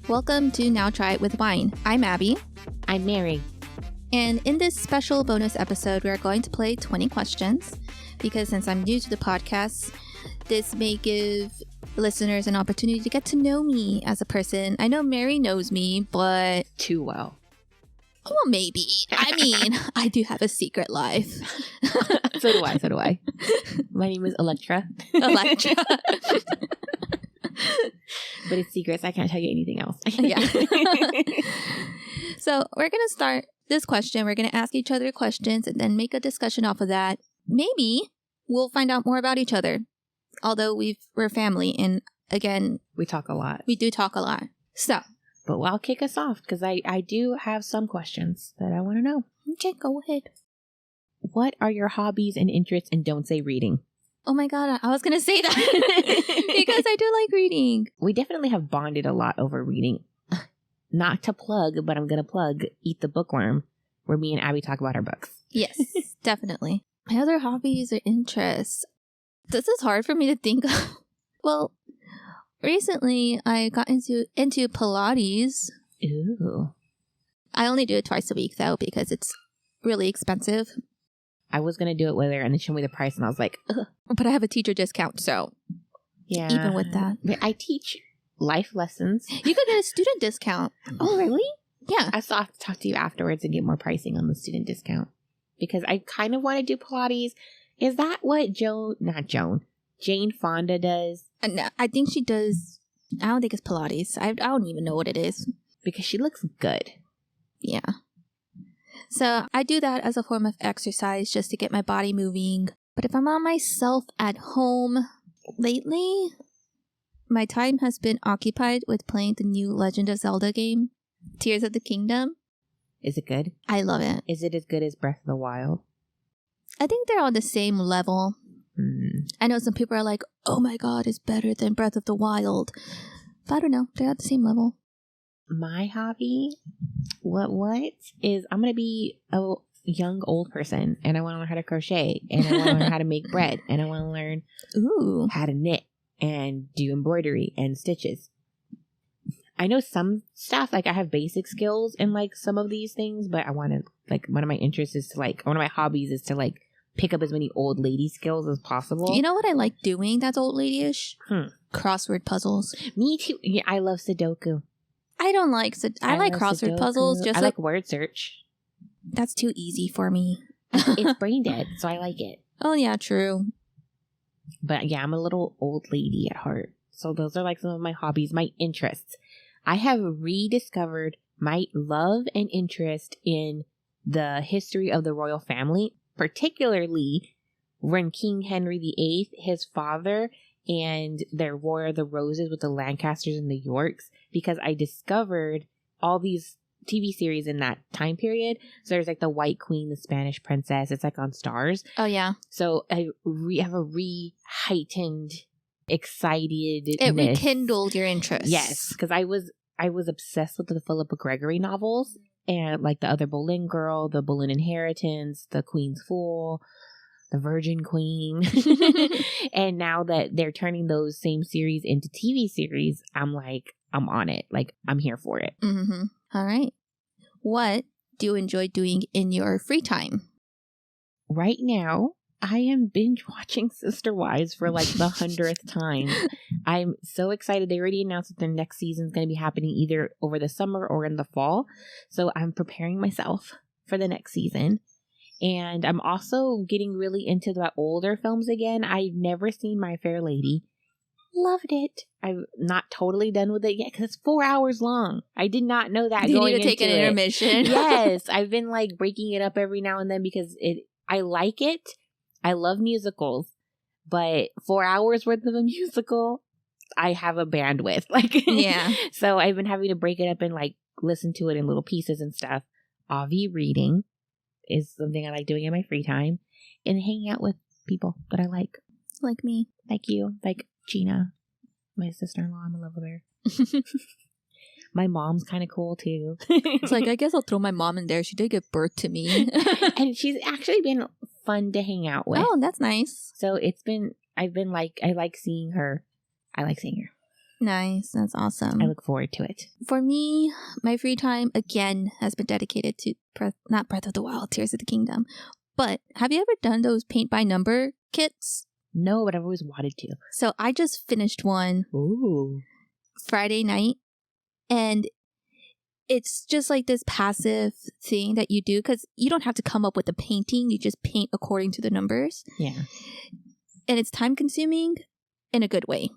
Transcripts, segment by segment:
Welcome to Now Try It with Wine. I'm Abby. I'm Mary. And in this special bonus episode, we are going to play 20 questions because since I'm new to the podcast, this may give listeners an opportunity to get to know me as a person. I know Mary knows me, but... Too well. Well, maybe. I mean, I do have a secret life. So do I. My name is Electra. Electra. But it's secrets. I can't tell you anything else. Yeah. So we're going to start this question. We're going to ask each other questions and then make a discussion off of that. Maybe we'll find out more about each other. Although we're family. And again, we talk a lot. We do talk a lot. So. But I'll kick us off because I do have some questions that I want to know. Okay, go ahead. What are your hobbies and interests? And don't say reading. Oh my God, I was going to say that because I do like reading. We definitely have bonded a lot over reading. Not to plug, but I'm going to plug Eat the Bookworm, where me and Abby talk about our books. Yes, definitely. My other hobbies or interests. This is hard for me to think of. Well, recently I got into Pilates. Ooh. I only do it twice a week, though, because it's really expensive. I was going to do it with her and then show me the price and I was like, ugh. But I have a teacher discount, so yeah. Even with that. I teach life lessons. You could get a student discount. Oh, really? Yeah. I still have to talk to you afterwards and get more pricing on the student discount because I kind of want to do Pilates. Is that what Jane Fonda does? No, I think she does. I don't think it's Pilates. I don't even know what it is. Because she looks good. Yeah. So I do that as a form of exercise just to get my body moving. But if I'm on myself at home lately, my time has been occupied with playing the new Legend of Zelda game, Tears of the Kingdom. Is it good? I love it. Is it as good as Breath of the Wild? I think they're on the same level. I know some people are like, oh my God, it's better than Breath of the Wild. But I don't know. They're at the same level. My hobby, what is I'm going to be a young old person and I want to learn how to crochet and I want to learn how to make bread and I want to learn how to knit and do embroidery and stitches. I know some stuff, like I have basic skills in like some of these things, but I want to like one of my interests is to like one of my hobbies is to like pick up as many old lady skills as possible. You know what I like doing that's old lady-ish? Crossword puzzles. Me too. Yeah, I love Sudoku. I don't like I like crossword Sudoku. puzzles. Just I like word search. That's too easy for me. It's brain dead, so I like it. Oh yeah, true. But yeah, I'm a little old lady at heart. So those are like some of my hobbies, my interests. I have rediscovered my love and interest in the history of the royal family, particularly when King Henry VIII, his father, and their War of the Roses with the Lancasters and the Yorks, because I discovered all these TV series in that time period. So there's like the White Queen, the Spanish Princess. It's like on Stars. Oh, yeah. So I have a heightened excited. It rekindled your interest. Yes, because I was obsessed with the Philippa Gregory novels and like the other Boleyn Girl, the Boleyn Inheritance, the Queen's Fool, the Virgin Queen. And now that they're turning those same series into TV series, I'm like, I'm on it. Like, I'm here for it. Mm-hmm. All right. What do you enjoy doing in your free time? Right now, I am binge watching Sister Wives for like the 100th time. I'm so excited. They already announced that their next season is going to be happening either over the summer or in the fall. So I'm preparing myself for the next season. And I'm also getting really into the older films again. I've never seen My Fair Lady. Loved it. I'm not totally done with it yet because it's 4 hours long. I did not know that. You need to take an intermission. Yes. I've been like breaking it up every now and then because I like it. I love musicals, but 4 hours worth of a musical, I have a bandwidth. Yeah. So I've been having to break it up and like listen to it in little pieces and stuff. Avi reading is something I like doing in my free time, and hanging out with people that I like. Like me. Like you. Like Gina, my sister-in-law. I'm in love with her. My mom's kind of cool too. It's like, I guess I'll throw my mom in there. She did give birth to me. And she's actually been fun to hang out with. Oh, that's nice. So it's been, I like seeing her. Nice. That's awesome. I look forward to it. For me, my free time, again, has been dedicated to not Breath of the Wild, Tears of the Kingdom. But have you ever done those paint by number kits? No, but I've always wanted to. So I just finished one Friday night. And it's just like this passive thing that you do because you don't have to come up with a painting. You just paint according to the numbers. Yeah. And it's time consuming in a good way.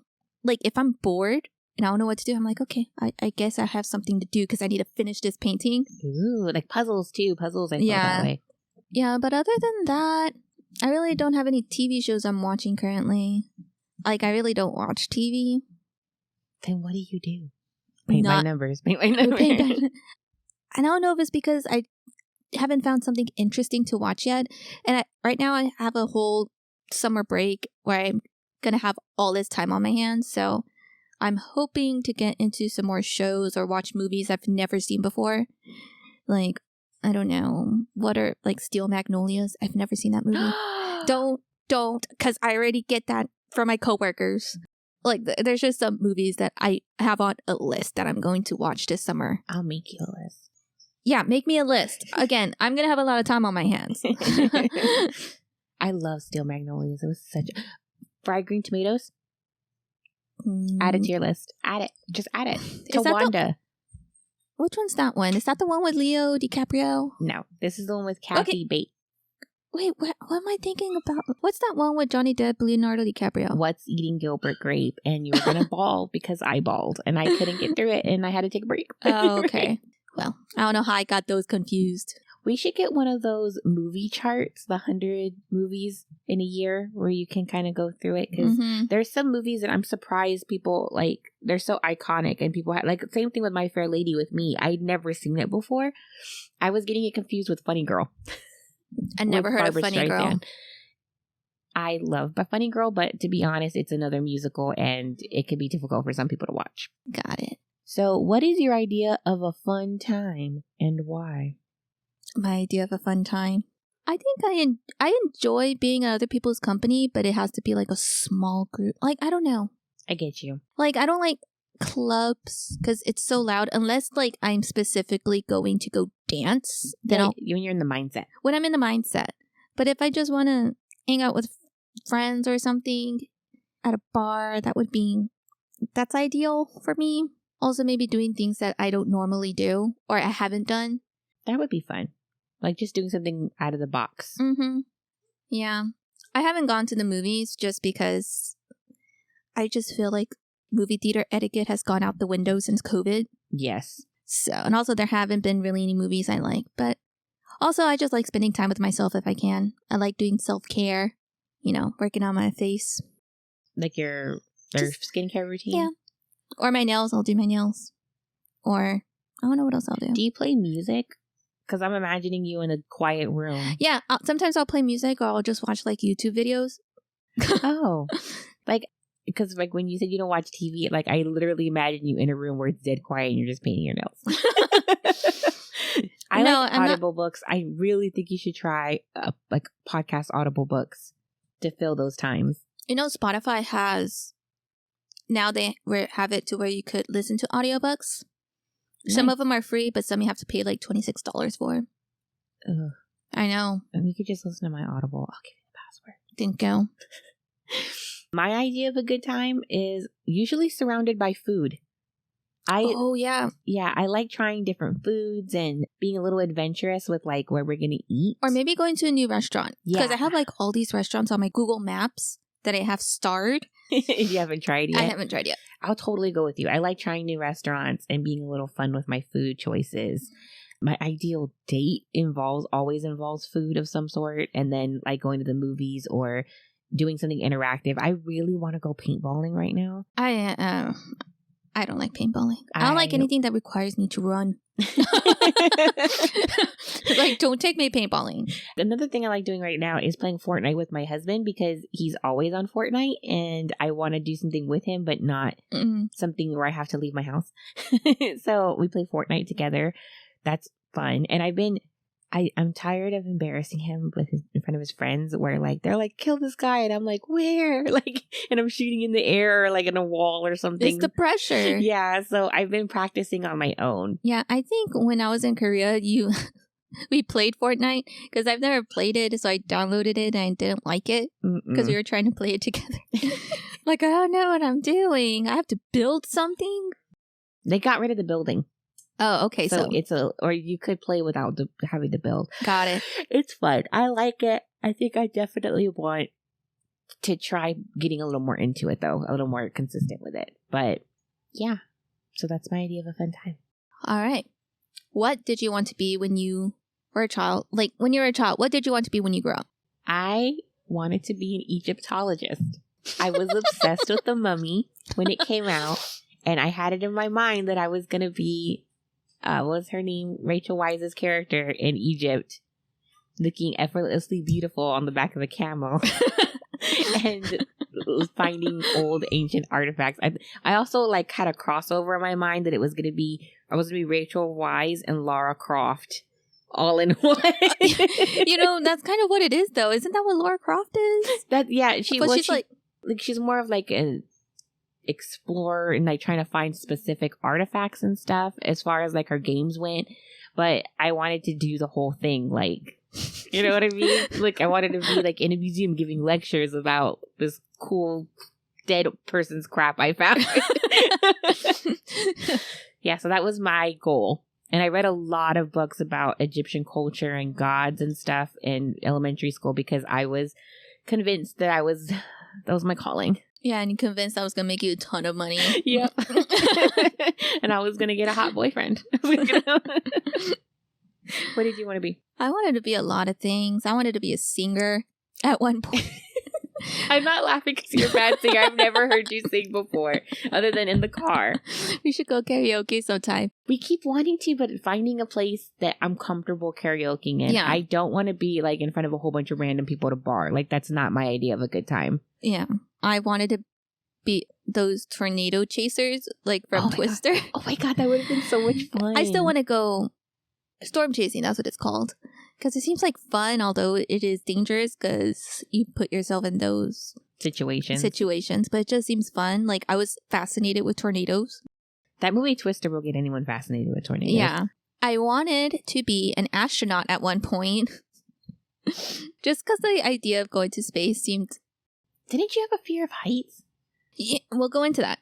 Like, if I'm bored and I don't know what to do, I'm like, okay, I guess I have something to do because I need to finish this painting. Ooh, like puzzles too. Puzzles, I feel that way. Yeah, but other than that, I really don't have any TV shows I'm watching currently. Like, I really don't watch TV. Then what do you do? Paint by numbers. Paint by numbers. I don't know if it's because I haven't found something interesting to watch yet. And right now I have a whole summer break where I'm going to have all this time on my hands. So I'm hoping to get into some more shows or watch movies I've never seen before. Like, I don't know. What are, like, Steel Magnolias? I've never seen that movie. Don't. Because I already get that from my coworkers. Like, there's just some movies that I have on a list that I'm going to watch this summer. I'll make you a list. Yeah, make me a list. Again, I'm going to have a lot of time on my hands. I love Steel Magnolias. It was such fried green tomatoes. Add it to your list. Add it. Just add it. To Wanda. Which one's that one? Is that the one with Leo DiCaprio? No, this is the one with Kathy Bates. Wait, what am I thinking about? What's that one with Johnny Depp, Leonardo DiCaprio? What's Eating Gilbert Grape? And you were going to bawl because I bawled and I couldn't get through it and I had to take a break. Oh, okay. Well, I don't know how I got those confused. We should get one of those movie charts, the 100 movies in a year where you can kind of go through it. Because there's some movies that I'm surprised people, like, they're so iconic and people have, like, same thing with My Fair Lady with me. I'd never seen it before. I was getting it confused with Funny Girl. I never heard of Funny Girl. I love Funny Girl, but to be honest, it's another musical and it can be difficult for some people to watch. Got it. So what is your idea of a fun time and why? My idea of a fun time? I think I enjoy being in other people's company, but it has to be like a small group. Like, I don't know. I get you. Like, I don't like clubs because it's so loud unless like I'm specifically going to go dance. Then when you're in the mindset. When I'm in the mindset. But if I just want to hang out with friends or something at a bar, that's ideal for me. Also, maybe doing things that I don't normally do or I haven't done. That would be fun. Like just doing something out of the box. Yeah. I haven't gone to the movies just because I just feel like movie theater etiquette has gone out the window since COVID. Yes. So, and also there haven't been really any movies I like, but also I just like spending time with myself if I can. I like doing self-care, working on my face. Like your skincare routine? Yeah. Or my nails, I'll do my nails. Or I don't know what else I'll do. Do you play music? Because I'm imagining you in a quiet room. Yeah, sometimes I'll play music or I'll just watch like YouTube videos. Oh, like, because like when you said you don't watch TV, like I literally imagine you in a room where it's dead quiet and you're just painting your nails. I like Audible books. I really think you should try like podcast Audible books to fill those times. Spotify has, now they have it to where you could listen to audiobooks. Nice. Some of them are free, but some you have to pay like $26 for. Ugh. I know. And we could just listen to my Audible. I'll give you the password. Thank you. My idea of a good time is usually surrounded by food. Oh, yeah. Yeah, I like trying different foods and being a little adventurous with like where we're going to eat. Or maybe going to a new restaurant. Yeah. Because I have like all these restaurants on my Google Maps that I have starred. You haven't tried yet? I haven't tried yet. I'll totally go with you. I like trying new restaurants and being a little fun with my food choices. My ideal date always involves food of some sort, and then like going to the movies or doing something interactive. I really want to go paintballing right now. I don't like paintballing. I don't like anything that requires me to run. Like, don't take me paintballing. Another thing I like doing right now is playing Fortnite with my husband because he's always on Fortnite and I want to do something with him, but not something where I have to leave my house. So we play Fortnite together. That's fun. And I'm tired of embarrassing him in front of his friends where like they're like, kill this guy, and I'm like, where? Like, and I'm shooting in the air or like in a wall or something. It's the pressure. Yeah, so I've been practicing on my own. Yeah, I think when I was in Korea, we played Fortnite because I've never played it, so I downloaded it and I didn't like it because we were trying to play it together. Like, I don't know what I'm doing. I have to build something. They got rid of the building. Oh, okay. So it's or you could play without having to build. Got it. It's fun. I like it. I think I definitely want to try getting a little more into it, though, a little more consistent with it. But yeah, so that's my idea of a fun time. All right. What did you want to be when you were a child? Like, when you were a child, what did you want to be when you grew up? I wanted to be an Egyptologist. I was obsessed with the Mummy when it came out, and I had it in my mind that I was going to be what was her name? Rachel Weisz's character in Egypt, looking effortlessly beautiful on the back of a camel and finding old ancient artifacts. I also like had a crossover in my mind that I was going to be Rachel Weisz and Lara Croft all in one. That's kind of what it is, though. Isn't that what Lara Croft is? She's more of like an explorer and like trying to find specific artifacts and stuff as far as like her games went, but I wanted to do the whole thing, like, you know what I mean? Like, I wanted to be like in a museum giving lectures about this cool dead person's crap I found. Yeah, so that was my goal. And I read a lot of books about Egyptian culture and gods and stuff in elementary school because I was convinced that was my calling. Yeah, and you convinced I was going to make you a ton of money. Yeah. And I was going to get a hot boyfriend. What did you want to be? I wanted to be a lot of things. I wanted to be a singer at one point. I'm not laughing because you're a bad singer. I've never heard you sing before, other than in the car. We should go karaoke sometime. We keep wanting to, but finding a place that I'm comfortable karaokeing in. Yeah. I don't want to be like in front of a whole bunch of random people at a bar. Like, that's not my idea of a good time. Yeah. I wanted to be those tornado chasers, like from Twister. God. Oh my God, that would have been so much fun. I still want to go storm chasing. That's what it's called. Because it seems like fun, although it is dangerous because you put yourself in those situations. But it just seems fun. Like, I was fascinated with tornadoes. That movie Twister will get anyone fascinated with tornadoes. Yeah. I wanted to be an astronaut at one point. Just because the idea of going to space seemed... Didn't you have a fear of heights? Yeah, we'll go into that.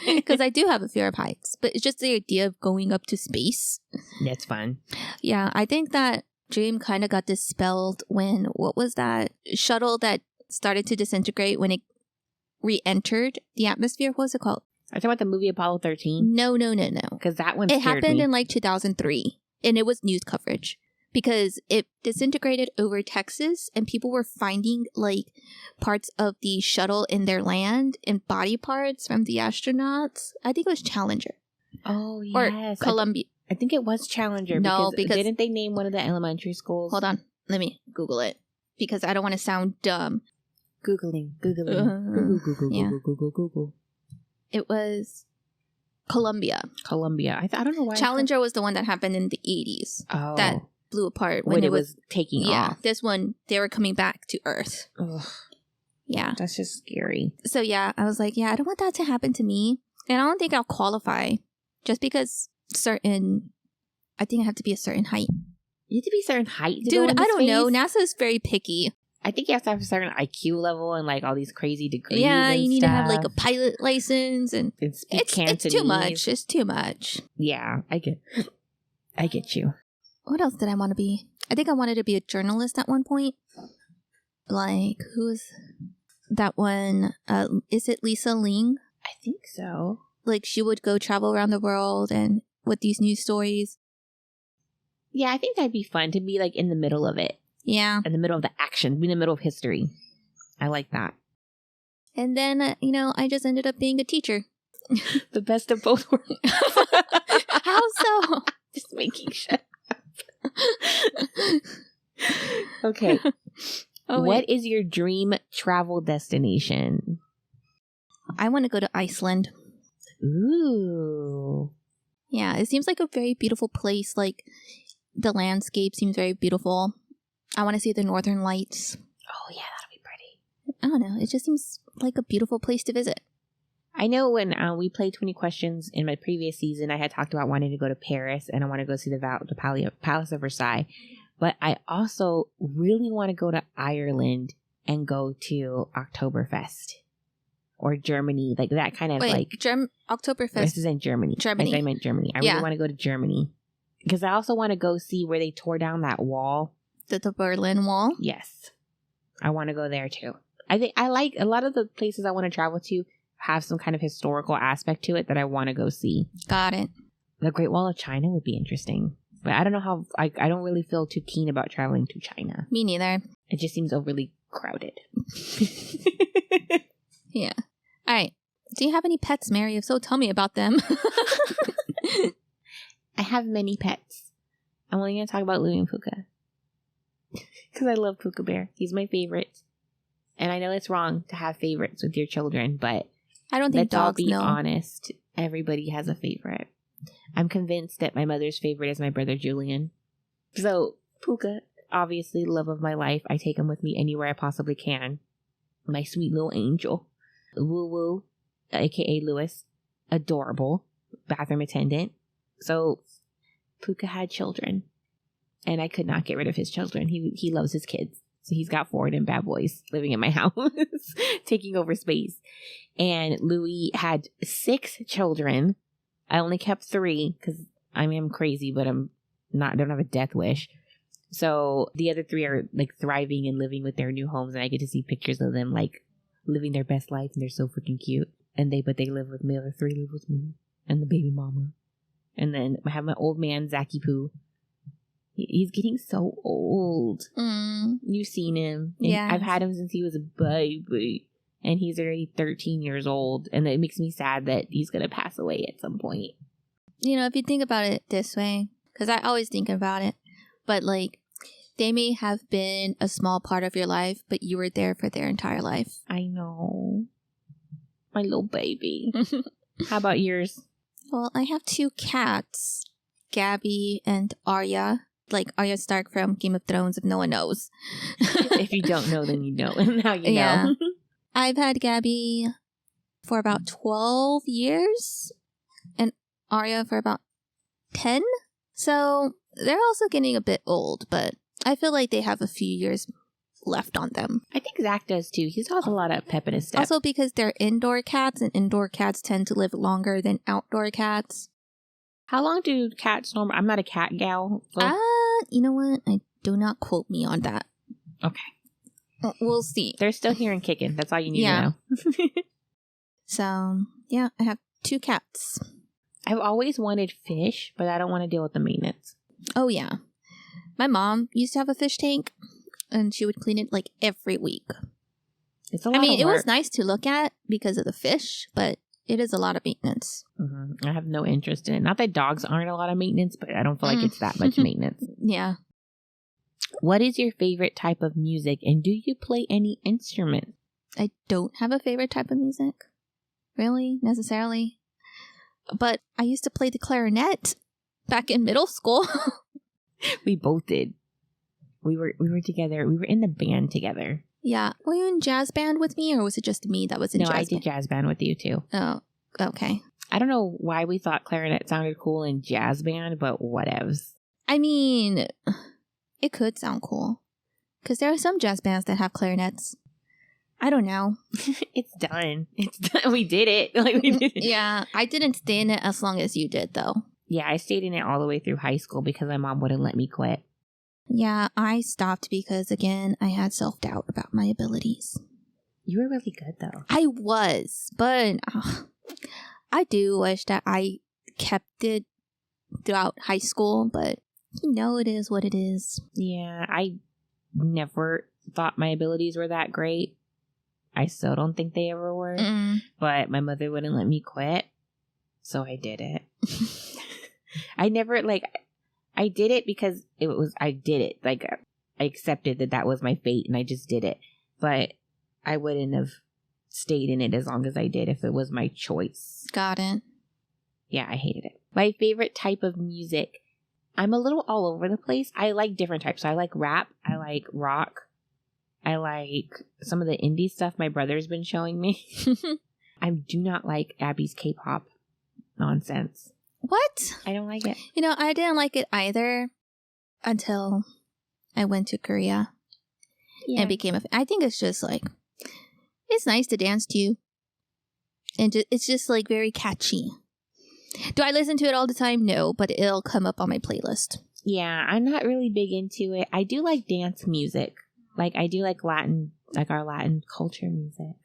Because I do have a fear of heights. But it's just the idea of going up to space. That's fun. Yeah, I think that dream kind of got dispelled when, what was that shuttle that started to disintegrate when it re-entered the atmosphere? What was it called? Are you talking about the movie Apollo 13? No. Because that one scared me. It happened me. in like 2003. And it was news coverage. Because it disintegrated over Texas and people were finding like parts of the shuttle in their land and body parts from the astronauts. I think it was Challenger. Oh, yes. Or Columbia. I think it was Challenger. No, because didn't they name one of the elementary schools? Hold on. Let me Google it. Because I don't want to sound dumb. Googling. Google. It was Columbia. I don't know why. Challenger was the one that happened in the 80s. Oh. That blew apart when it was taking off. Yeah, this one, they were coming back to Earth. Ugh. Yeah. That's just scary. So yeah, I was like, yeah, I don't want that to happen to me. And I don't think I'll qualify just because I think I have to be a certain height. You have to be a certain height to Dude, go into I don't space? know. NASA is very picky. I think you have to have a certain IQ level and like all these crazy degrees. Yeah, and you need stuff. to have like a pilot license and speak it's too much. It's too much. Yeah, I get you. What else did I want to be? I think I wanted to be a journalist at one point. Like, who's that one? Is it Lisa Ling? I think so. Like, she would go travel around the world and with these news stories. Yeah, I think that'd be fun to be like in the middle of it. Yeah. In the middle of the action, be in the middle of history. I like that. And then, I just ended up being a teacher. The best of both worlds. How so? Just making sure. Okay. What is your dream travel destination? I want to go to Iceland. Ooh. Yeah, it seems like a very beautiful place. Like, The landscape seems very beautiful. I want to see the northern lights. Oh, yeah, that'll be pretty. I don't know. It just seems like a beautiful place to visit. I know when we played 20 Questions in my previous season, I had talked about wanting to go to Paris and I want to go see the Palace of Versailles. But I also really want to go to Ireland and go to Oktoberfest or Germany, like that kind of Oktoberfest. This is in Germany. Germany. I meant Germany. I really want to go to Germany because I also want to go see where they tore down that wall. The Berlin Wall? Yes. I want to go there too. I think I like a lot of the places I want to travel to have some kind of historical aspect to it that I want to go see. Got it. The Great Wall of China would be interesting. But I don't know how, I don't really feel too keen about traveling to China. Me neither. It just seems overly crowded. Yeah. All right. Do you have any pets, Mary? If so, tell me about them. I have many pets. I'm only going to talk about Louie and Puka. Because I love Puka Bear. He's my favorite. And I know it's wrong to have favorites with your children, but I don't think dogs know. Let's all be honest. Everybody has a favorite. I'm convinced that my mother's favorite is my brother Julian. So, Puka, obviously, love of my life. I take him with me anywhere I possibly can. My sweet little angel. Woo Woo, aka Lewis. Adorable. Bathroom attendant. So, Puka had children. And I could not get rid of his children. He loves his kids. So he's got 4 of them bad boys living in my house, taking over space. And Louis had 6 children. I only kept 3 because I mean, I'm crazy, but don't have a death wish. So the other 3 are like thriving and living with their new homes. And I get to see pictures of them like living their best life. And they're so freaking cute. And they live with me. The other 3 live with me and the baby mama. And then I have my old man, Zachy Poo. He's getting so old. You've seen him. Yeah. I've had him since he was a baby. And he's already 13 years old. And it makes me sad that he's going to pass away at some point. You know, if you think about it this way, because I always think about it, but like, they may have been a small part of your life, but you were there for their entire life. I know. My little baby. How about yours? Well, I have 2 cats, Gabby and Arya. Like Arya Stark from Game of Thrones, if no one knows. If you don't know, then you know. Now you know. I've had Gabby for about 12 years and Arya for about 10. So they're also getting a bit old, but I feel like they have a few years left on them. I think Zach does too. He's got a lot of pep in his step. Also because they're indoor cats, and indoor cats tend to live longer than outdoor cats. How long do cats normally... I'm not a cat gal. So... You know what? Do not quote me on that. Okay. We'll see. They're still here and kicking. That's all you need to know. So, yeah, I have 2 cats. I've always wanted fish, but I don't want to deal with the maintenance. Oh, yeah. My mom used to have a fish tank, and she would clean it like every week. It's a lot of work. It was nice to look at because of the fish, but it is a lot of maintenance. Mm-hmm. I have no interest in it. Not that dogs aren't a lot of maintenance, but I don't feel like it's that much maintenance. Yeah. What is your favorite type of music, and do you play any instrument? I don't have a favorite type of music, really, necessarily. But I used to play the clarinet back in middle school. We both did. We were together. We were in the band together. Yeah. Were you in jazz band with me, or was it just me that was in jazz band? No, I did jazz band with you, too. Oh, okay. I don't know why we thought clarinet sounded cool in jazz band, but whatevs. I mean, it could sound cool. Because there are some jazz bands that have clarinets. I don't know. It's done. It's done. We did it. We did it. Yeah, I didn't stay in it as long as you did, though. Yeah, I stayed in it all the way through high school because my mom wouldn't let me quit. Yeah, I stopped because, again, I had self-doubt about my abilities. You were really good, though. I was, but I do wish that I kept it throughout high school, but it is what it is. Yeah, I never thought my abilities were that great. I still don't think they ever were. But my mother wouldn't let me quit, so I did it. I never, I did it because I did it. I accepted that was my fate, and I just did it. But I wouldn't have stayed in it as long as I did if it was my choice. Got it. Yeah, I hated it. My favorite type of music, I'm a little all over the place. I like different types. So I like rap. I like rock. I like some of the indie stuff my brother's been showing me. I do not like Abby's K-pop nonsense. What? I don't like it. You know, I didn't like it either until I went to Korea and became I think it's just like, it's nice to dance to. And it's just like very catchy. Do I listen to it all the time? No, but it'll come up on my playlist. Yeah, I'm not really big into it. I do like dance music. Like, I do like Latin, like our Latin culture music.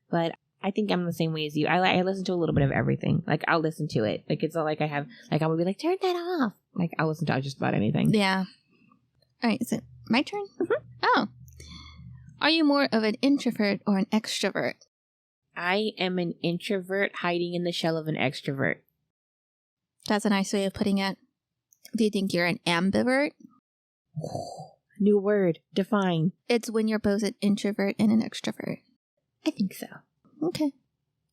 But I think I'm the same way as you. I listen to a little bit of everything. Like, I'll listen to it. Like, it's not like I have, like, I would be like, turn that off. Like, I'll listen to just about anything. Yeah. All right, is it my turn? Mm-hmm. Oh. Are you more of an introvert or an extrovert? I am an introvert hiding in the shell of an extrovert. That's a nice way of putting it. Do you think you're an ambivert? New word. Define. It's when you're both an introvert and an extrovert. I think so. Okay.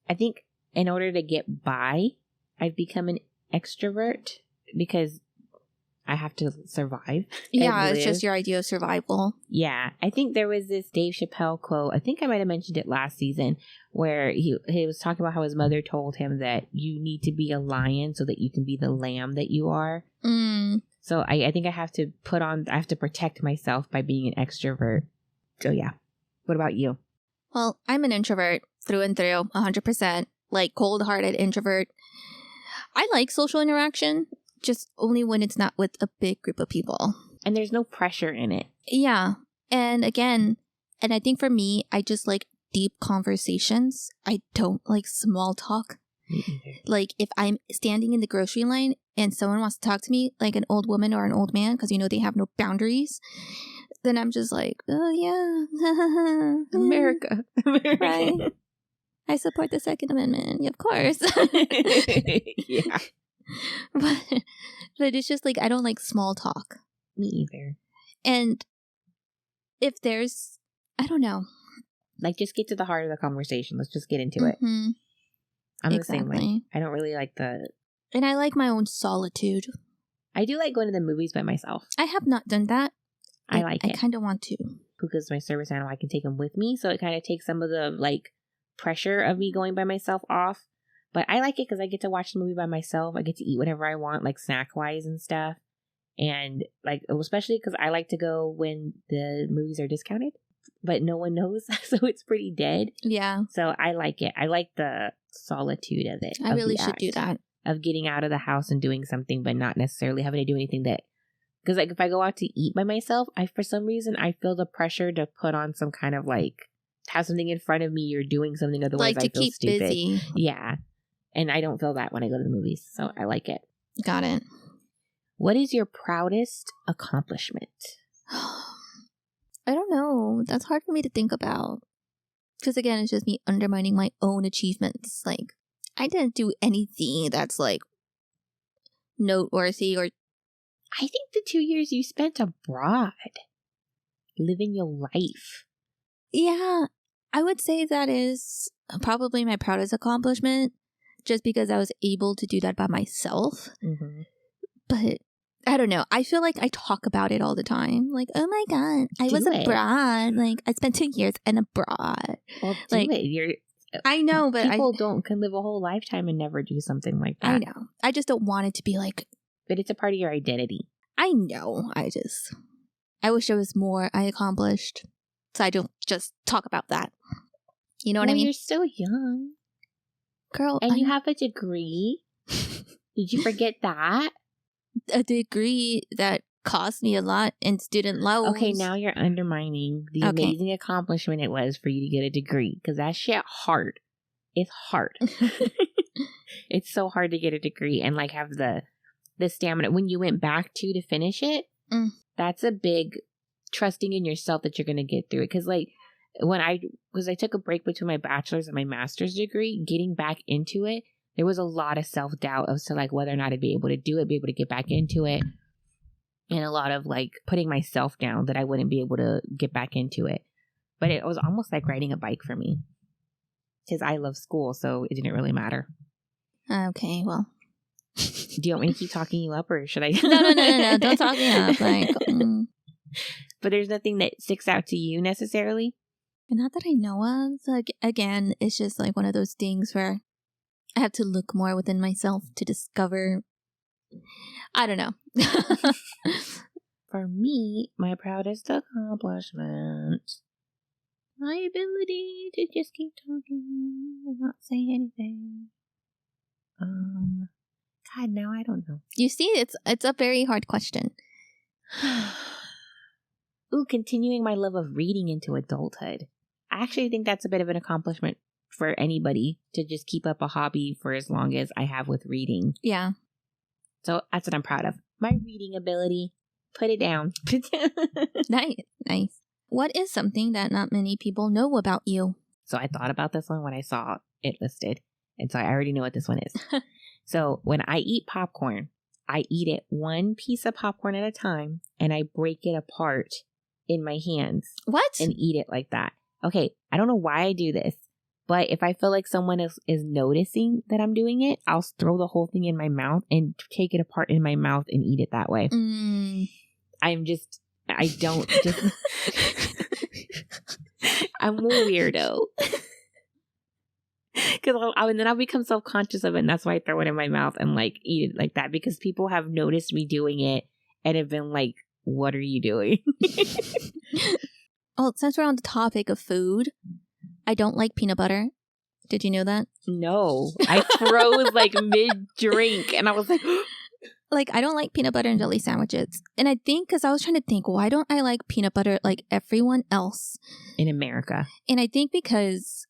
I think in order to get by, I've become an extrovert because I have to survive. Yeah, it's just your idea of survival. Yeah. I think there was this Dave Chappelle quote. I think I might have mentioned it last season where he was talking about how his mother told him that you need to be a lion so that you can be the lamb that you are. Mm. So I think I have to protect myself by being an extrovert. So yeah. What about you? Well, I'm an introvert through and through, 100%. Like cold-hearted introvert. I like social interaction, just only when it's not with a big group of people. And there's no pressure in it. Yeah. And again, and I think for me, I just like deep conversations. I don't like small talk. Like if I'm standing in the grocery line and someone wants to talk to me, like an old woman or an old man, because you know they have no boundaries, then I'm just like, oh yeah. America. Right. I support the Second Amendment. Of course. Yeah. But it's just like, I don't like small talk. Me either. And if there's, I don't know. Like, just get to the heart of the conversation. Let's just get into it. I'm the same way. I don't really like And I like my own solitude. I do like going to the movies by myself. I have not done that. I like it. I kind of want to. Because my service animal, I can take him with me. So it kind of takes some of the, like, pressure of me going by myself off. But I like it because I get to watch the movie by myself. I get to eat whatever I want, like snack-wise and stuff. And, like, especially because I like to go when the movies are discounted. But no one knows, so it's pretty dead. Yeah. So I like it. I like the solitude of it. I really should do that. Of getting out of the house and doing something, but not necessarily having to do anything that... Because, like, if I go out to eat by myself, for some reason, I feel the pressure to put on some kind of, like, have something in front of me or doing something, otherwise I feel stupid. Busy. Yeah. And I don't feel that when I go to the movies, so I like it. Got it. What is your proudest accomplishment? I don't know. That's hard for me to think about. Because again, it's just me undermining my own achievements. Like, I didn't do anything that's like noteworthy or... I think the 2 years you spent abroad, living your life. Yeah, I would say that is probably my proudest accomplishment, just because I was able to do that by myself. Mm-hmm. But I don't know. I feel like I talk about it all the time. Like, oh my God, I was abroad. Like, I spent 2 years abroad. Well, like, I know, but people can live a whole lifetime and never do something like that. I know. I just don't want it to be like... But it's a part of your identity. I know. I wish there was more I accomplished. So I don't just talk about that. You know what I mean? You're still young. Girl. And you have a degree. Did you forget that? A degree that cost me a lot in student loans. Okay, now you're undermining the amazing accomplishment it was for you to get a degree. Because that shit hard. It's hard. It's so hard to get a degree and like have the stamina. When you went back to finish it, that's a big trusting in yourself that you're going to get through it. Because like I took a break between my bachelor's and my master's degree, getting back into it, there was a lot of self-doubt as to like whether or not I'd be able to do it, be able to get back into it. And a lot of like putting myself down that I wouldn't be able to get back into it. But it was almost like riding a bike for me. Because I love school, so it didn't really matter. Okay, well. Do you want me to keep talking you up, or should I? No. Don't talk me up. Like, But there's nothing that sticks out to you necessarily? not that I know of. Like, again, it's just like one of those things where I have to look more within myself to discover. I don't know. For me, my proudest accomplishment, my ability to just keep talking and not say anything. God, now I don't know. You see, it's a very hard question. Ooh, continuing my love of reading into adulthood. I actually think that's a bit of an accomplishment for anybody to just keep up a hobby for as long as I have with reading. Yeah. So that's what I'm proud of. My reading ability. Put it down. Nice. What is something that not many people know about you? So I thought about this one when I saw it listed. And so I already know what this one is. So when I eat popcorn, I eat it one piece of popcorn at a time and I break it apart in my hands. What? And eat it like that. Okay, I don't know why I do this, but if I feel like someone is noticing that I'm doing it, I'll throw the whole thing in my mouth and take it apart in my mouth and eat it that way. I'm a weirdo. And then I'll become self-conscious of it, and that's why I throw it in my mouth and like eat it like that, because people have noticed me doing it and have been like, what are you doing? Well, since we're on the topic of food, I don't like peanut butter. Did you know that? No. I froze like mid-drink and I was like... Like, I don't like peanut butter and jelly sandwiches. And I think, because I was trying to think, why don't I like peanut butter like everyone else? In America. And I think because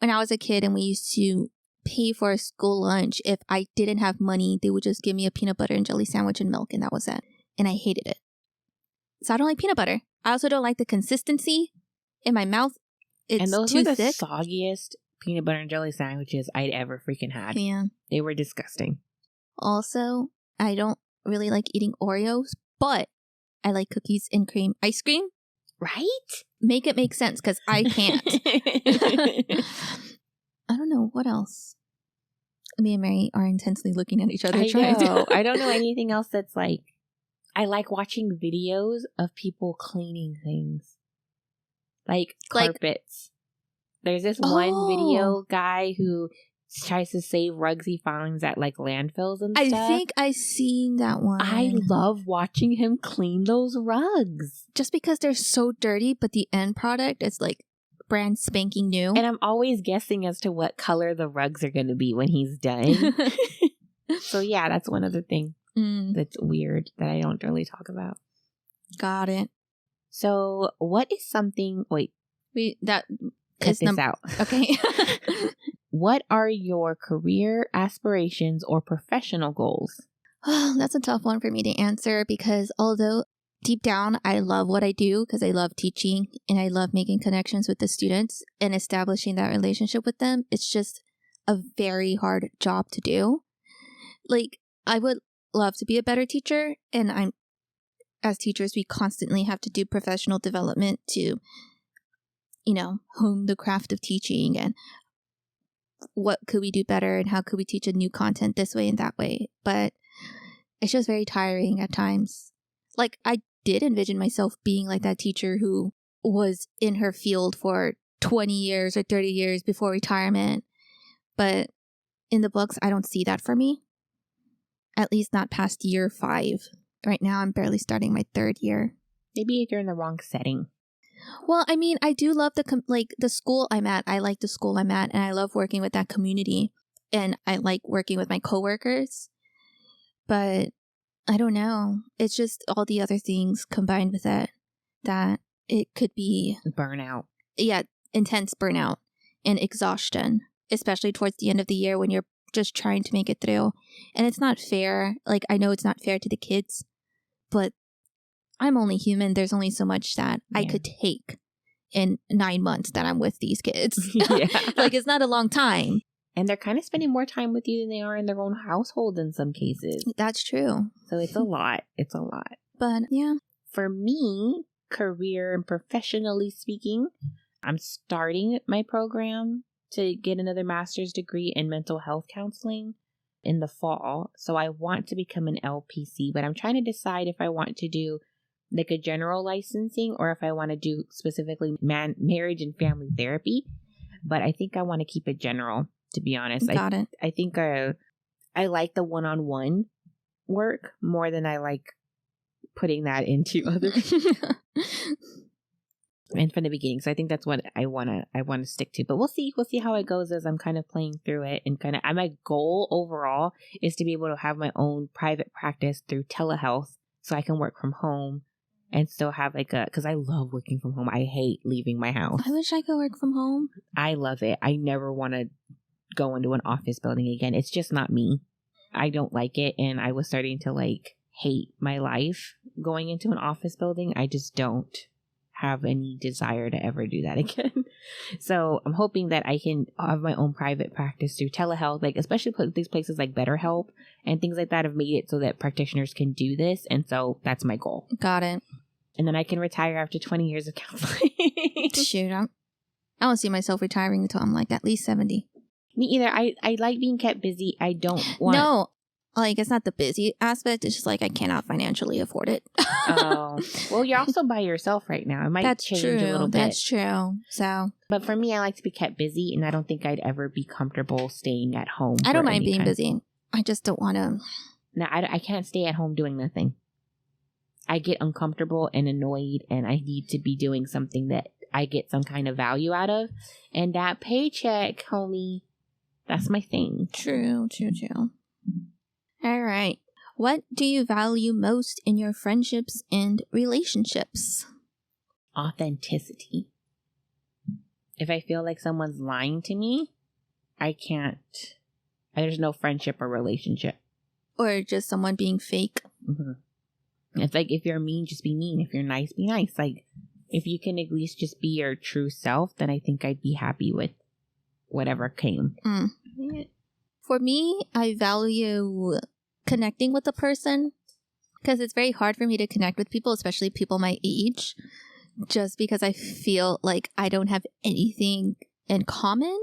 when I was a kid and we used to pay for a school lunch, if I didn't have money, they would just give me a peanut butter and jelly sandwich and milk, and that was it. And I hated it. So I don't like peanut butter. I also don't like the consistency in my mouth. It's and those too were the thick. soggiest peanut butter and jelly sandwiches I'd ever freaking had. Yeah. They were disgusting. Also, I don't really like eating Oreos, but I like cookies and cream ice cream. Right? Make it make sense, because I can't. I don't know. What else? Me and Mary are intensely looking at each other. I don't know anything else that's like... I like watching videos of people cleaning things. Like carpets. There's this one video guy who tries to save rugs he finds at like landfills and stuff. I think I've seen that one. I love watching him clean those rugs. Just because they're so dirty, but the end product is like brand spanking new. And I'm always guessing as to what color the rugs are going to be when he's done. So yeah, that's one other thing that's weird that I don't really talk about. Got it. So what is something... Wait. Cut this out. Okay. What are your career aspirations or professional goals? That's a tough one for me to answer, because although deep down I love what I do, because I love teaching and I love making connections with the students and establishing that relationship with them, it's just a very hard job to do. Like, I would love to be a better teacher, and as teachers, we constantly have to do professional development to, hone the craft of teaching and what could we do better and how could we teach a new content this way and that way. But it's just very tiring at times. Like, I did envision myself being like that teacher who was in her field for 20 years or 30 years before retirement. But in the books, I don't see that for me. At least not past year 5. Right now, I'm barely starting my 3rd year. Maybe you're in the wrong setting. Well, I mean, I do love the school I'm at. I like the school I'm at, and I love working with that community, and I like working with my coworkers. But I don't know. It's just all the other things combined with it that it could be burnout. Yeah, intense burnout and exhaustion, especially towards the end of the year when you're just trying to make it through. And it's not fair. Like, I know it's not fair to the kids, but I'm only human. There's only so much that I could take in 9 months that I'm with these kids. Yeah. Like, it's not a long time. And they're kind of spending more time with you than they are in their own household in some cases. That's true. So it's a lot. It's a lot. But yeah. For me, career and professionally speaking, I'm starting my program to get another master's degree in mental health counseling. in the fall. So I want to become an LPC, but I'm trying to decide if I want to do like a general licensing or if I want to do specifically marriage and family therapy. But I think I want to keep it general, to be honest. Got it. I think I like the one-on-one work more than I like putting that into other and from the beginning. So I think that's what I want to stick to. But we'll see how it goes as I'm kind of playing through it, and kind of my goal overall is to be able to have my own private practice through telehealth so I can work from home and still have because I love working from home. I hate leaving my house. I wish I could work from home. I love it. I never want to go into an office building again. It's just not me. I don't like it. And I was starting to hate my life going into an office building. I just don't have any desire to ever do that again. So I'm hoping that I can have my own private practice through telehealth, especially these places like BetterHelp and things like that have made it so that practitioners can do this. And so that's my goal. Got it. And then I can retire after 20 years of counseling. Shoot, I don't see myself retiring until I'm at least 70. Me either. I like being kept busy. I don't want... No, it's not the busy aspect. It's just I cannot financially afford it. Oh. Well, you're also by yourself right now. It might change a little bit. That's true. So... But for me, I like to be kept busy, and I don't think I'd ever be comfortable staying at home. I don't mind being busy. I just don't want to... No, I can't stay at home doing nothing. I get uncomfortable and annoyed, and I need to be doing something that I get some kind of value out of. And that paycheck, homie, that's my thing. True. All right. What do you value most in your friendships and relationships? Authenticity. If I feel like someone's lying to me, I can't. There's no friendship or relationship. Or just someone being fake. Mm-hmm. It's if you're mean, just be mean. If you're nice, be nice. If you can at least just be your true self, then I think I'd be happy with whatever came. For me, I value connecting with a person because it's very hard for me to connect with people, especially people my age, just because I feel like I don't have anything in common.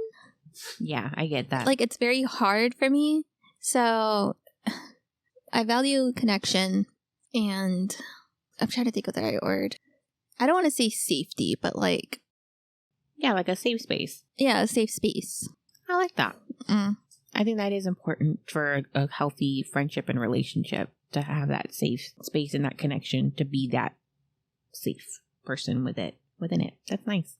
Yeah, I get that. It's very hard for me. So I value connection, and I'm trying to think of the right word. I don't want to say safety, but yeah, a safe space. Yeah, a safe space. I like that. I think that is important for a healthy friendship and relationship, to have that safe space and that connection, to be that safe person within it. That's nice.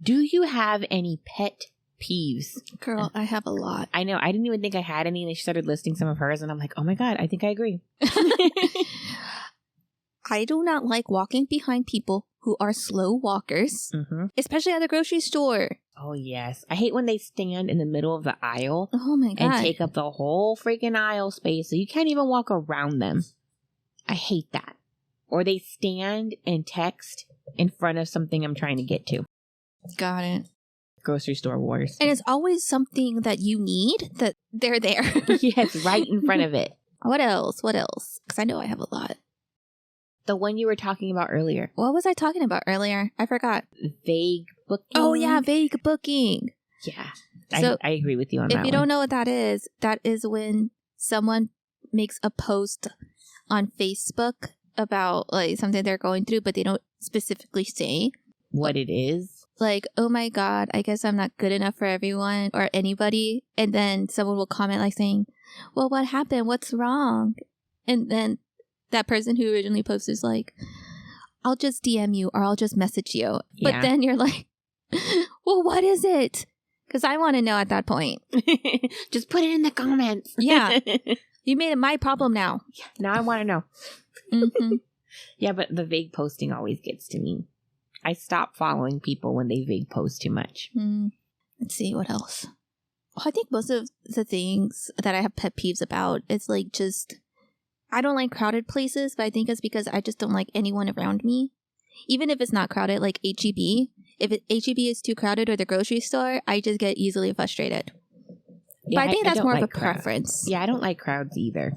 Do you have any pet peeves? Girl, I have a lot. I know. I didn't even think I had any, and she started listing some of hers, and I'm like, oh my God, I think I agree. I do not like walking behind people who are slow walkers, especially at the grocery store. Oh, yes. I hate when they stand in the middle of the aisle. Oh, my God. And take up the whole freaking aisle space, so you can't even walk around them. I hate that. Or they stand and text in front of something I'm trying to get to. Got it. Grocery store wars. And it's always something that you need, that they're there. Yes, right in front of it. What else? Because I know I have a lot. The one you were talking about earlier. What was I talking about earlier? I forgot. Vague booking. Oh, yeah, vague booking. Yeah. So, I agree with you on that one. If you don't know what that is when someone makes a post on Facebook about something they're going through, but they don't specifically say what it is. Oh my God, I guess I'm not good enough for everyone or anybody. And then someone will comment saying, well, what happened? What's wrong? And then that person who originally posted is I'll just DM you or I'll just message you. Yeah. But then you're well, what is it? Because I want to know at that point. Just put it in the comments. Yeah. You made it my problem now. Yeah, now I want to know. Mm-hmm. Yeah, but the vague posting always gets to me. I stop following people when they vague post too much. Let's see, what else? I think most of the things that I have pet peeves about, it's I don't like crowded places, but I think it's because I just don't like anyone around me. Even if it's not crowded, like H-E-B. If H-E-B is too crowded or the grocery store, I just get easily frustrated. Yeah, but I think that's more of a preference. Yeah, I don't like crowds either.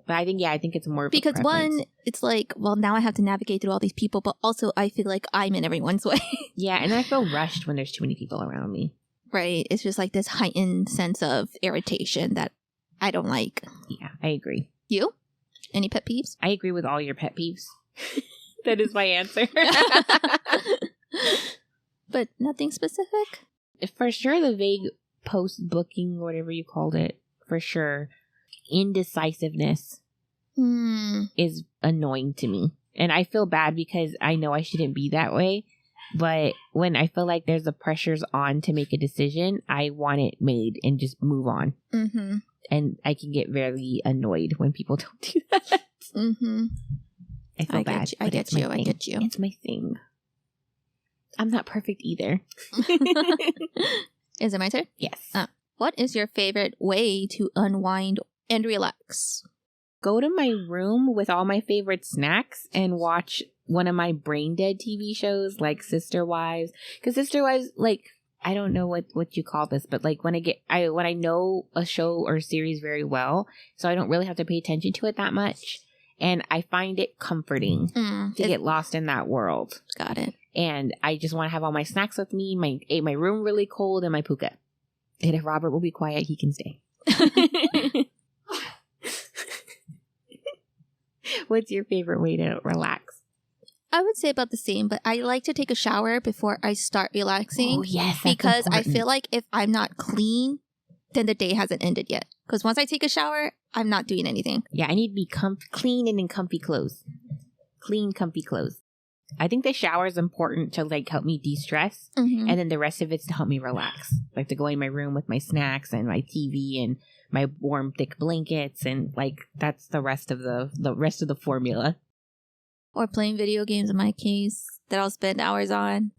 But I think it's more of because a preference. One, it's well, now I have to navigate through all these people, but also I feel like I'm in everyone's way. Yeah, and I feel rushed when there's too many people around me. Right. It's just this heightened sense of irritation that I don't like. Yeah, I agree. You? Any pet peeves? I agree with all your pet peeves. That is my answer. But nothing specific? For sure, the vague post-booking, whatever you called it, for sure. Indecisiveness is annoying to me. And I feel bad because I know I shouldn't be that way. But when I feel like there's the pressures on to make a decision, I want it made and just move on. Mm-hmm. And I can get very annoyed when people don't do that. Mm-hmm. I feel bad. I get you. It's my thing. I'm not perfect either. Is it my turn? Yes. What is your favorite way to unwind and relax? Go to my room with all my favorite snacks and watch one of my brain dead TV shows like Sister Wives. Because Sister Wives, like, I don't know what you call this, but like when I know a show or series very well, so I don't really have to pay attention to it that much. And I find it comforting to get lost in that world. Got it. And I just want to have all my snacks with me, my room really cold, and my puka. And if Robert will be quiet, he can stay. What's your favorite way to relax? I would say about the same, but I like to take a shower before I start relaxing. Oh, yes. Because important. I feel like if I'm not clean, then the day hasn't ended yet. Because once I take a shower, I'm not doing anything. Yeah, I need to be clean and in comfy clothes. Clean, comfy clothes. I think the shower is important to like help me de-stress. Mm-hmm. And then the rest of it's to help me relax. Like to go in my room with my snacks and my TV and my warm, thick blankets. And like that's the rest of the formula. Or playing video games in my case that I'll spend hours on.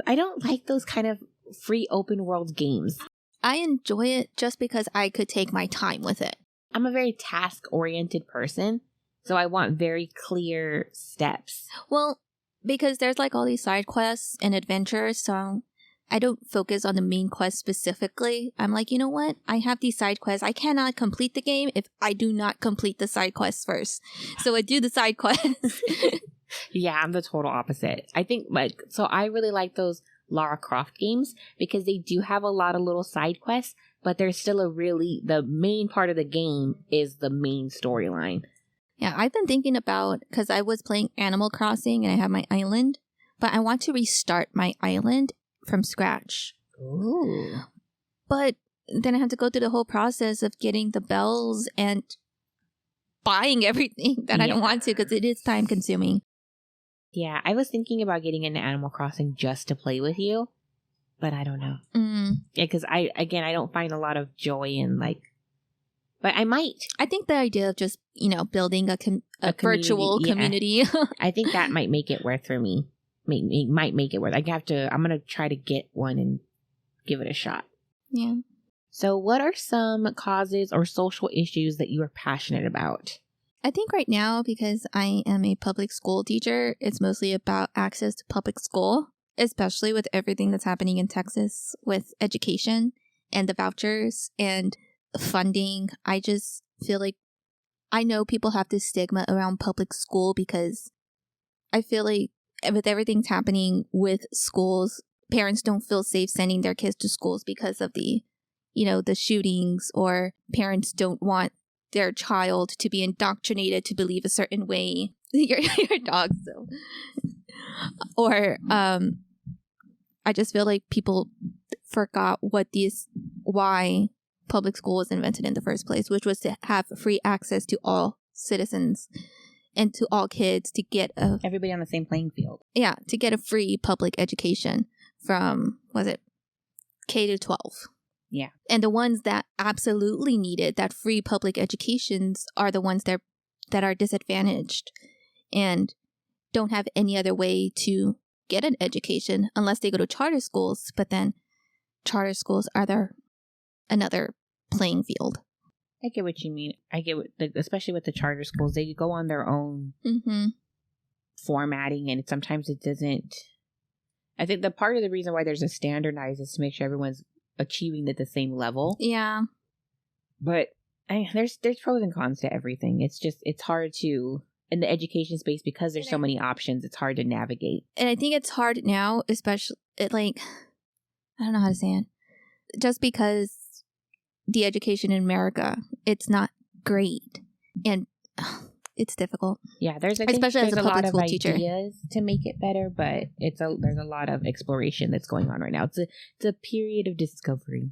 I don't like those kind of free open world games. I enjoy it just because I could take my time with it. I'm a very task-oriented person, so I want very clear steps. Well, because there's like all these side quests and adventures, so I don't focus on the main quest specifically. I'm like, you know what? I have these side quests. I cannot complete the game if I do not complete the side quests first. So I do the side quests. Yeah, I'm the total opposite. I think so I really like those Lara Croft games because they do have a lot of little side quests, but there's still the main part of the game is the main storyline. Yeah, I've been thinking about, because I was playing Animal Crossing and I have my island, but I want to restart my island from scratch. Ooh. But then I have to go through the whole process of getting the bells and buying everything that I don't want to because it is time consuming. Yeah, I was thinking about getting into Animal Crossing just to play with you, but I don't know. Yeah, because I don't find a lot of joy in but I might. I think the idea of just, building a virtual community. I think that might make it worth for me. Might make it worth. I'm going to try to get one and give it a shot. Yeah. So what are some causes or social issues that you are passionate about? I think right now, because I am a public school teacher, it's mostly about access to public school, especially with everything that's happening in Texas with education and the vouchers and funding. I just feel like I know people have this stigma around public school because I feel like with everything's happening with schools, parents don't feel safe sending their kids to schools because of the shootings, or parents don't want their child to be indoctrinated to believe a certain way. your dog, so. Or I just feel like people forgot why public school was invented in the first place, which was to have free access to all citizens and to all kids to get everybody on the same playing field. Yeah, to get a free public education from, K to 12. Yeah. And the ones that absolutely needed that free public educations are the ones that are disadvantaged and don't have any other way to get an education unless they go to charter schools. But then charter schools are another playing field. I get what you mean. I get especially with the charter schools, they go on their own formatting, and sometimes it doesn't. I think the part of the reason why there's a standardized is to make sure everyone's achieving at the same level. Yeah. But there's pros and cons to everything. It's hard to, in the education space, because there's so many options, it's hard to navigate. And I think it's hard now, especially, I don't know how to say it. Just because the education in America. It's not great. And it's difficult. Yeah, there's a lot of ideas to make it better, but there's a lot of exploration that's going on right now. It's a period of discovery.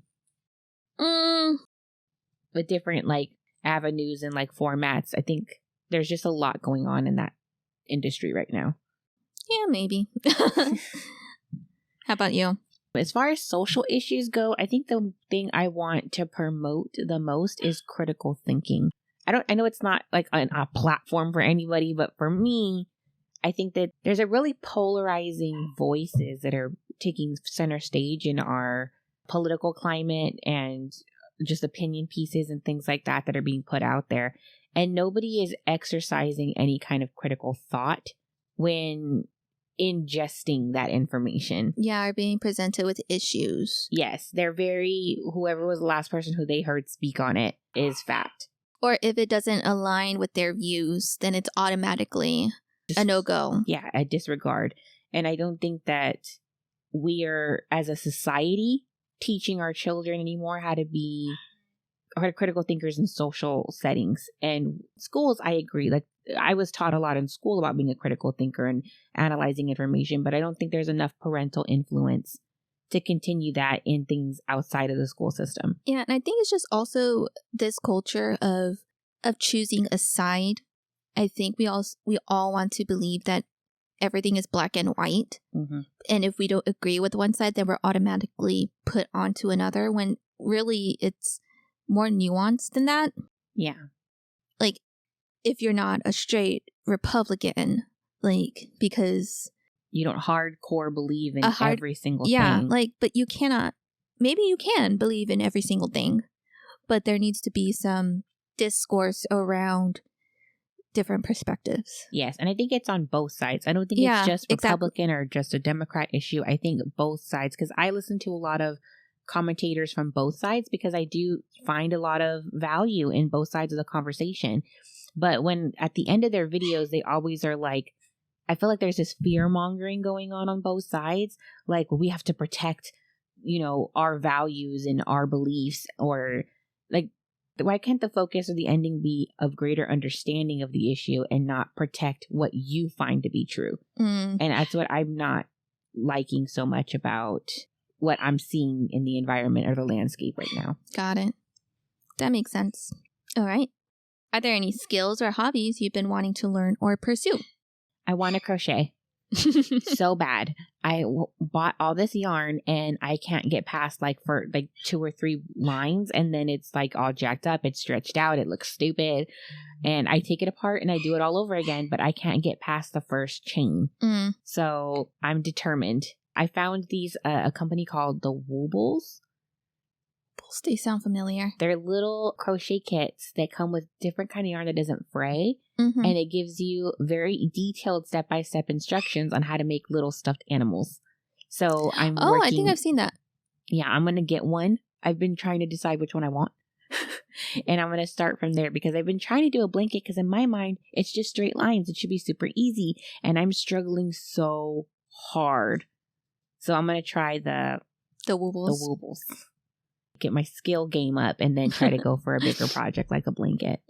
With different like avenues and like formats. I think there's just a lot going on in that industry right now. Yeah, maybe. How about you? As far as social issues go, I think the thing I want to promote the most is critical thinking. I know it's not like a platform for anybody, but for me, I think that there's a really polarizing voices that are taking center stage in our political climate and just opinion pieces and things like that are being put out there. And nobody is exercising any kind of critical thought when ingesting that information. Yeah, are being presented with issues. Yes, whoever was the last person who they heard speak on it is fact. Or if it doesn't align with their views, then it's automatically a no-go. Yeah, a disregard. And I don't think that we are, as a society, teaching our children anymore how to be critical thinkers in social settings. And schools, I agree. Like, I was taught a lot in school about being a critical thinker and analyzing information, but I don't think there's enough parental influence to continue that in things outside of the school system. Yeah, and I think it's just also this culture of choosing a side. I think we all want to believe that everything is black and white. Mm-hmm. And if we don't agree with one side, then we're automatically put onto another, when really it's more nuanced than that. Yeah. Like, if you're not a straight Republican, like, because you don't hardcore believe in every single thing. Yeah, like, but you cannot, maybe you can believe in every single thing, but there needs to be some discourse around different perspectives. Yes, and I think it's on both sides. I don't think it's just Republican or just a Democrat issue. I think both sides, because I listen to a lot of commentators from both sides because I do find a lot of value in both sides of the conversation. But when at the end of their videos, they always are like, I feel like there's this fear mongering going on both sides. Like, we have to protect, our values and our beliefs, or like, why can't the focus of the ending be of greater understanding of the issue and not protect what you find to be true? And that's what I'm not liking so much about what I'm seeing in the environment or the landscape right now. Got it. That makes sense. All right. Are there any skills or hobbies you've been wanting to learn or pursue? I want to crochet so bad. I bought all this yarn and I can't get past for 2 or 3 lines, and then it's like all jacked up. It's stretched out. It looks stupid. And I take it apart and I do it all over again, but I can't get past the first chain. So I'm determined. I found these, a company called the Woobles. They sound familiar. They're little crochet kits that come with different kind of yarn that doesn't fray. And it gives you very detailed step-by-step instructions on how to make little stuffed animals. So I'm I think I've seen that. Yeah, I'm going to get one. I've been trying to decide which one I want. And I'm going to start from there because I've been trying to do a blanket because in my mind, it's just straight lines. It should be super easy. And I'm struggling so hard. So I'm going to try the Woobles. Get my skill game up and then try to go for a bigger project like a blanket.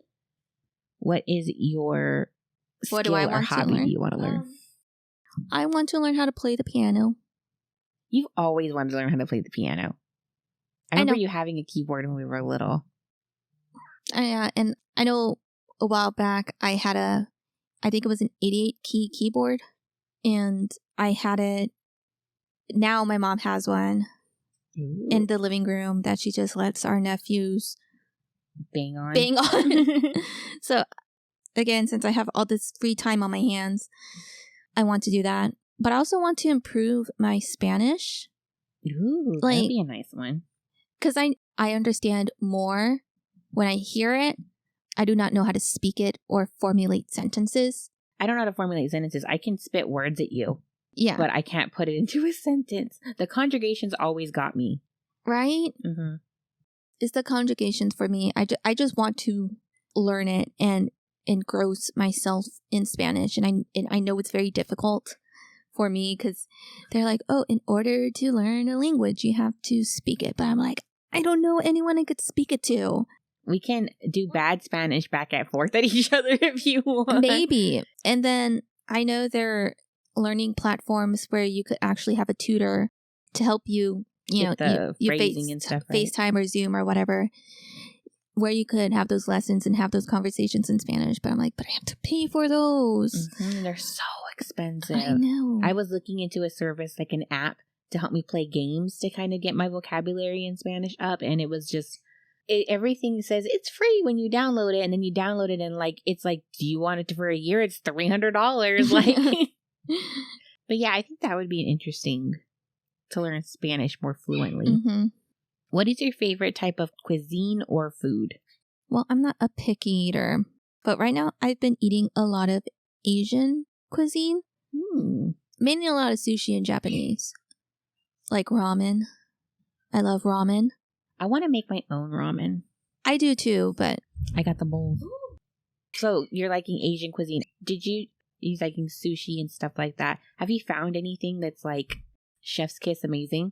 What is your skill or hobby you want to learn? I want to learn how to play the piano. You've always wanted to learn how to play the piano. I remember you having a keyboard when we were little. And I know a while back I had I think it was an 88 key keyboard, and I had it. Now my mom has one. Ooh. In the living room that she just lets our nephews bang on. So again, since I have all this free time on my hands, I want to do that. But I also want to improve my Spanish. Ooh, that'd be a nice one. Because I understand more when I hear it. I do not know how to speak it or formulate sentences. I don't know how to formulate sentences. I can spit words at you. Yeah. But I can't put it into a sentence. The conjugations always got me. Right? Mm-hmm. It's the conjugations for me. I just want to learn it and engross myself in Spanish. And I know it's very difficult for me because they're like, oh, in order to learn a language, you have to speak it. But I'm like, I don't know anyone I could speak it to. We can do bad Spanish back and forth at each other if you want. Maybe. And then I know there are learning platforms where you could actually have a tutor to help you, Get the phrasing and stuff, right? FaceTime or Zoom or whatever, where you could have those lessons and have those conversations in Spanish. But I'm like, but I have to pay for those. Mm-hmm. They're so expensive. I know. I was looking into a service, like an app, to help me play games to kind of get my vocabulary in Spanish up. And it was just, everything says it's free when you download it. And then you download it and like, it's like, do you want it for a year? It's $300. Like, but yeah, I think that would be interesting to learn Spanish more fluently. Mm-hmm. What is your favorite type of cuisine or food? Well, I'm not a picky eater, but right now I've been eating a lot of Asian cuisine. Mainly a lot of sushi and Japanese. Like ramen. I love ramen. I want to make my own ramen. I do too, but I got the bowl. So you're liking Asian cuisine. Did you liking sushi and stuff like that? Have you found anything that's like chef's kiss amazing?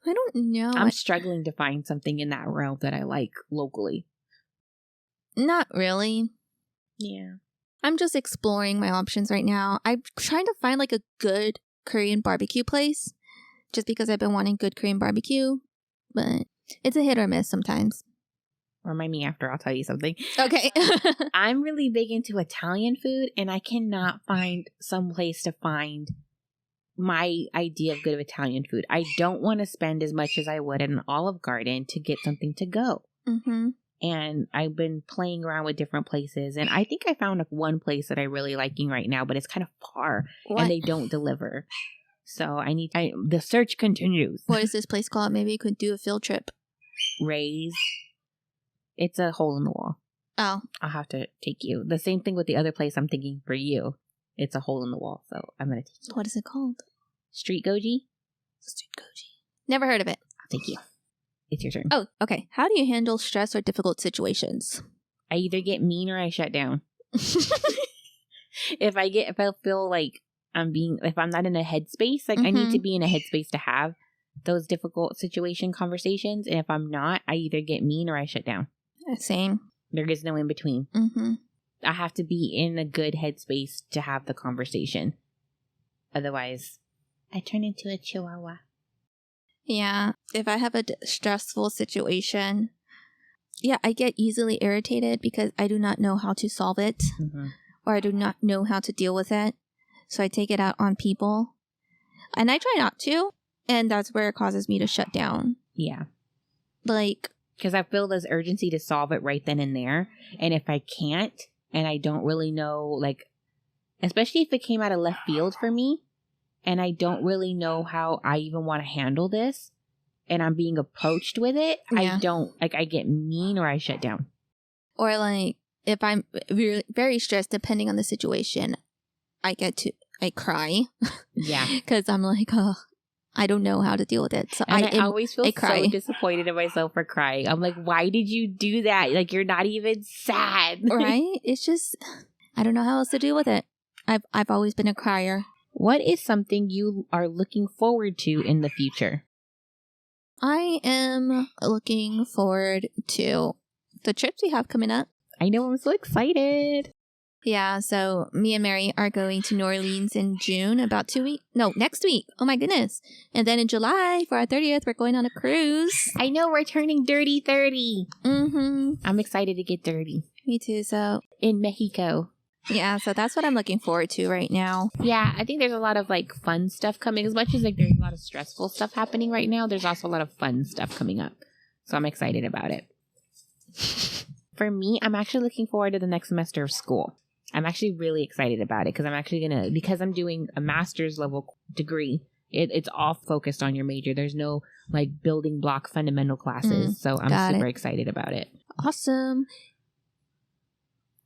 I don't know. I'm struggling to find something in that realm that I like locally. Not really. Yeah. I'm just exploring my options right now. I'm trying to find like a good Korean barbecue place just because I've been wanting good Korean barbecue, but it's a hit or miss sometimes. Remind me after, I'll tell you something. Okay. I'm really big into Italian food, and I cannot find some place to find my idea of good Italian food. I don't want to spend as much as I would at an Olive Garden to get something to go. Mm-hmm. And I've been playing around with different places, and I think I found one place that I'm really liking right now, but it's kind of far, and they don't deliver. So the search continues. What is this place called? Maybe you could do a field trip. Ray's. It's a hole in the wall. Oh. I'll have to take you. The same thing with the other place I'm thinking for you. It's a hole in the wall, so I'm going to take you. What is it called? Street Goji? Street Goji. Never heard of it. I'll take you. It's your turn. Oh, okay. How do you handle stress or difficult situations? I either get mean or I shut down. If I feel like if I'm not in a headspace, like I need to be in a headspace to have those difficult situation conversations. And if I'm not, I either get mean or I shut down. Same. There is no in between. Mm-hmm. I have to be in a good headspace to have the conversation. Otherwise, I turn into a chihuahua. Yeah. If I have a stressful situation, I get easily irritated because I do not know how to solve it or I do not know how to deal with it. So I take it out on people. And I try not to. And that's where it causes me to shut down. Yeah. Like, because I feel this urgency to solve it right then and there. And if I can't, and I don't really know, like, especially if it came out of left field for me, and I don't really know how I even want to handle this, and I'm being approached with it, I get mean or I shut down. Or like, if I'm very stressed, depending on the situation, I cry. Yeah. Because I'm like, oh, I don't know how to deal with it. So I always feel so disappointed in myself for crying. I'm like, why did you do that? Like, you're not even sad. Right? It's just, I don't know how else to deal with it. I've always been a crier. What is something you are looking forward to in the future? I am looking forward to the trips we have coming up. I know, I'm so excited. Yeah, so me and Mary are going to New Orleans in June, about 2 weeks. No, next week. Oh my goodness. And then in July, for our 30th, we're going on a cruise. I know, we're turning dirty 30. Mm-hmm. I'm excited to get dirty. Me too, so. In Mexico. Yeah, so that's what I'm looking forward to right now. Yeah, I think there's a lot of like fun stuff coming. As much as like there's a lot of stressful stuff happening right now, there's also a lot of fun stuff coming up. So I'm excited about it. For me, I'm actually looking forward to the next semester of school. I'm actually really excited about it because I'm actually because I'm doing a master's level degree, it's all focused on your major. There's no like building block fundamental classes. So I'm super excited about it. Awesome.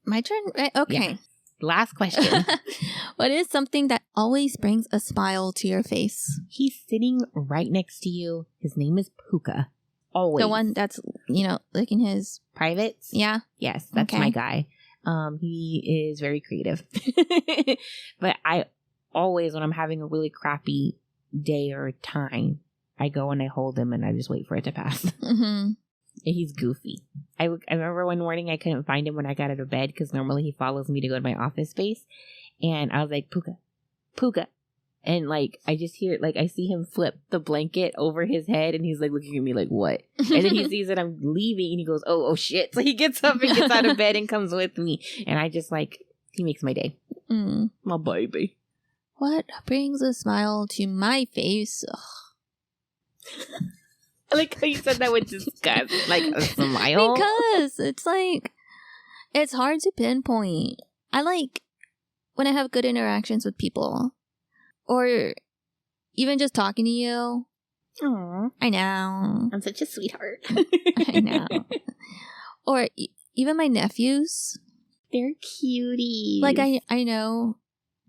My turn? Okay. Yeah. Last question. What is something that always brings a smile to your face? He's sitting right next to you. His name is Puka. Always. The one that's, like in his... Privates? Yeah. Yes, that's my guy. He is very creative. But I always, when I'm having a really crappy day or time, I go and I hold him and I just wait for it to pass. Mm-hmm. He's goofy. I remember one morning I couldn't find him when I got out of bed because normally he follows me to go to my office space. And I was like, Puka, Puka. And like, I just hear, like, I see him flip the blanket over his head and he's like looking at me like, what? And then he sees that I'm leaving and he goes, oh shit. So he gets up and gets out of bed and comes with me. And I just like, he makes my day. My baby. What brings a smile to my face? I like how you said that with disgust, like a smile. Because it's like, it's hard to pinpoint. I like when I have good interactions with people. Or even just talking to you. Aww. I know. I'm such a sweetheart. I know. Or even my nephews. They're cuties. Like, I know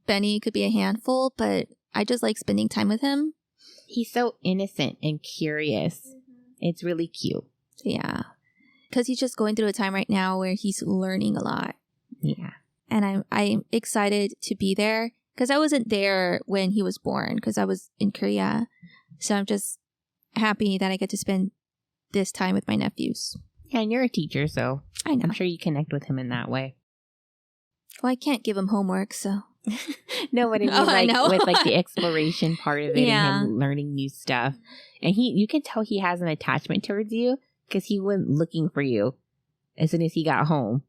Benny could be a handful, but I just like spending time with him. He's so innocent and curious. It's really cute. Yeah. Because he's just going through a time right now where he's learning a lot. Yeah. And I'm excited to be there. Because I wasn't there when he was born, because I was in Korea. So I'm just happy that I get to spend this time with my nephews. Yeah, and you're a teacher, so I know. I'm sure you connect with him in that way. Well, I can't give him homework, so. No, but I mean, with like the exploration part of it and him learning new stuff. And you can tell he has an attachment towards you because he went looking for you as soon as he got home.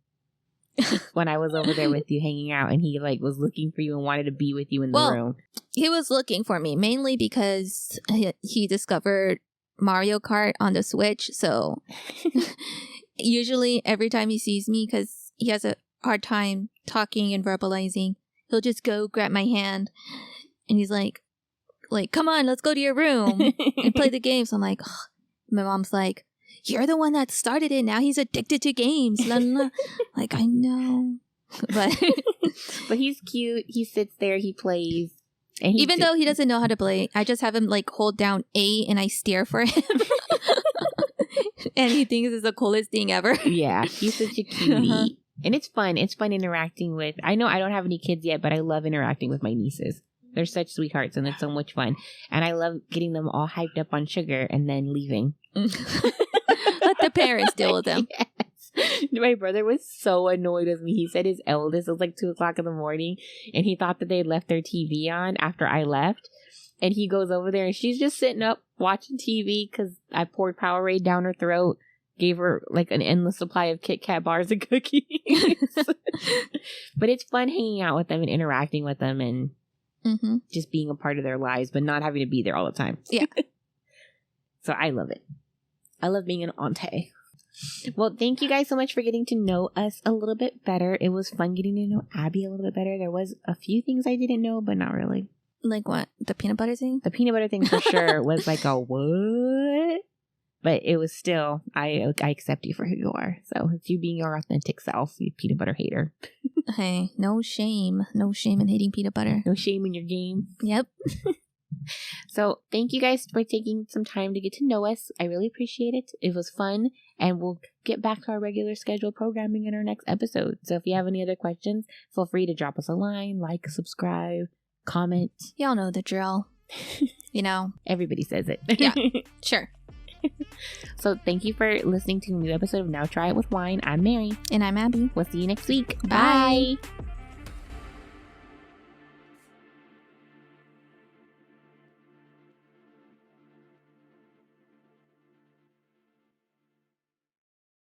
When I was over there with you hanging out and he like was looking for you and wanted to be with you in the room. He was looking for me mainly because he discovered Mario Kart on the Switch. So usually every time he sees me, because he has a hard time talking and verbalizing, he'll just go grab my hand and he's like, come on, let's go to your room and play the game. So I'm like, oh. My mom's like, you're the one that started it. Now he's addicted to games. La, la, la. Like, I know. But he's cute. He sits there. He plays. And even though he doesn't know how to play, I just have him like hold down A and I stare for him. And he thinks it's the coolest thing ever. Yeah. He's such a cutie. And it's fun. It's fun interacting with. I know I don't have any kids yet, but I love interacting with my nieces. They're such sweethearts and it's so much fun. And I love getting them all hyped up on sugar and then leaving. Let the parents deal with them. Yes. My brother was so annoyed with me. He said his eldest, it was like 2:00 in the morning, and he thought that they left their TV on after I left. And he goes over there and she's just sitting up watching TV because I poured Powerade down her throat, gave her like an endless supply of Kit Kat bars and cookies. But it's fun hanging out with them and interacting with them and just being a part of their lives, but not having to be there all the time. Yeah. So I love it. I love being an auntie. Well, thank you guys so much for getting to know us a little bit better. It was fun getting to know Abby a little bit better. There was a few things I didn't know, but not really. Like what? The peanut butter thing? The peanut butter thing for sure was like a what? But it was still, I accept you for who you are. So it's you being your authentic self, you peanut butter hater. Hey, no shame. No shame in hating peanut butter. No shame in your game. Yep. So thank you guys for taking some time to get to know us. I really appreciate it. It was fun. And we'll get back to our regular scheduled programming in our next episode. So if you have any other questions, feel free to drop us a line, like, subscribe, comment. Y'all know the drill. You know. Everybody says it. Yeah, sure. So thank you for listening to a new episode of Now Try It With Wine. I'm Mary. And I'm Abby. We'll see you next week. Bye. Bye.